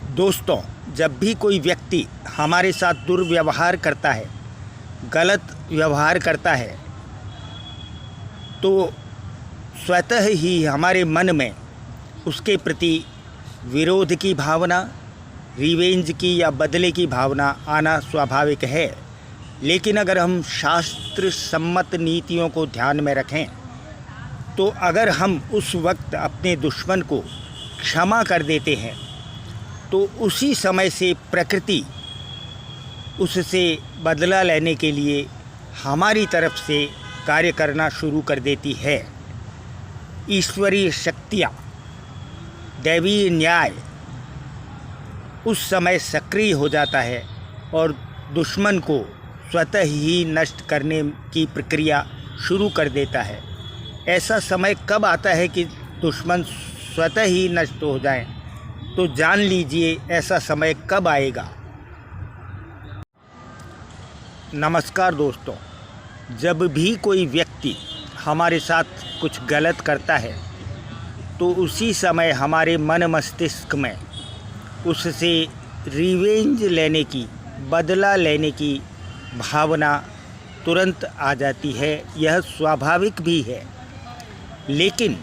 दोस्तों, जब भी कोई व्यक्ति हमारे साथ दुर्व्यवहार करता है, गलत व्यवहार करता है, तो स्वतः ही हमारे मन में उसके प्रति विरोध की भावना, रिवेंज की या बदले की भावना आना स्वाभाविक है। लेकिन अगर हम शास्त्र सम्मत नीतियों को ध्यान में रखें तो अगर हम उस वक्त अपने दुश्मन को क्षमा कर देते हैं तो उसी समय से प्रकृति उससे बदला लेने के लिए हमारी तरफ से कार्य करना शुरू कर देती है। ईश्वरीय शक्तियाँ, दैवीय न्याय उस समय सक्रिय हो जाता है और दुश्मन को स्वतः ही नष्ट करने की प्रक्रिया शुरू कर देता है। ऐसा समय कब आता है कि दुश्मन स्वतः ही नष्ट हो जाए? तो जान लीजिए ऐसा समय कब आएगा। नमस्कार दोस्तों, जब भी कोई व्यक्ति हमारे साथ कुछ गलत करता है तो उसी समय हमारे मन मस्तिष्क में उससे रिवेंज लेने की, बदला लेने की भावना तुरंत आ जाती है। यह स्वाभाविक भी है, लेकिन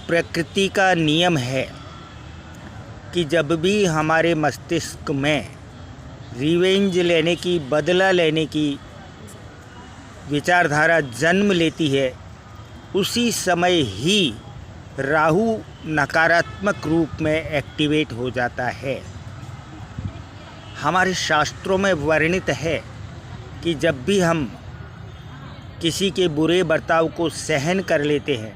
प्रकृति का नियम है कि जब भी हमारे मस्तिष्क में रिवेंज लेने की, बदला लेने की विचारधारा जन्म लेती है, उसी समय ही राहु नकारात्मक रूप में एक्टिवेट हो जाता है। हमारे शास्त्रों में वर्णित है कि जब भी हम किसी के बुरे बर्ताव को सहन कर लेते हैं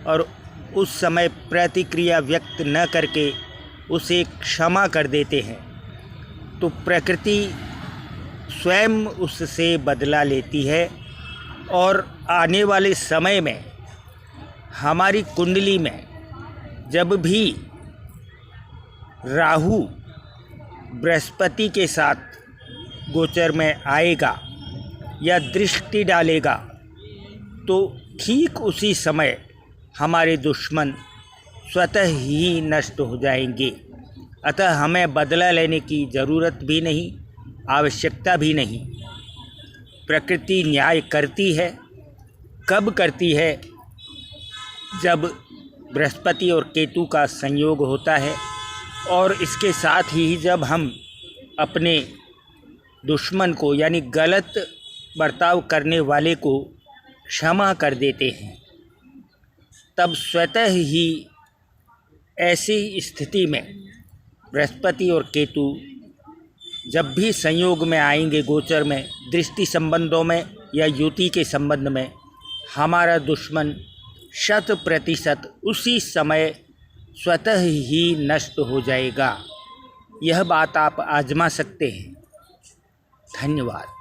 और उस समय प्रतिक्रिया व्यक्त न करके उसे क्षमा कर देते हैं तो प्रकृति स्वयं उससे बदला लेती है और आने वाले समय में हमारी कुंडली में जब भी राहु बृहस्पति के साथ गोचर में आएगा या दृष्टि डालेगा तो ठीक उसी समय हमारे दुश्मन स्वतः ही नष्ट हो जाएंगे। अतः हमें बदला लेने की ज़रूरत भी नहीं, आवश्यकता भी नहीं। प्रकृति न्याय करती है। कब करती है? जब बृहस्पति और केतु का संयोग होता है और इसके साथ ही जब हम अपने दुश्मन को यानी गलत बर्ताव करने वाले को क्षमा कर देते हैं, तब स्वतः ही ऐसी स्थिति में बृहस्पति और केतु जब भी संयोग में आएंगे गोचर में, दृष्टि संबंधों में या युति के संबंध में, हमारा दुश्मन 100% उसी समय स्वतः ही नष्ट हो जाएगा। यह बात आप आजमा सकते हैं। धन्यवाद।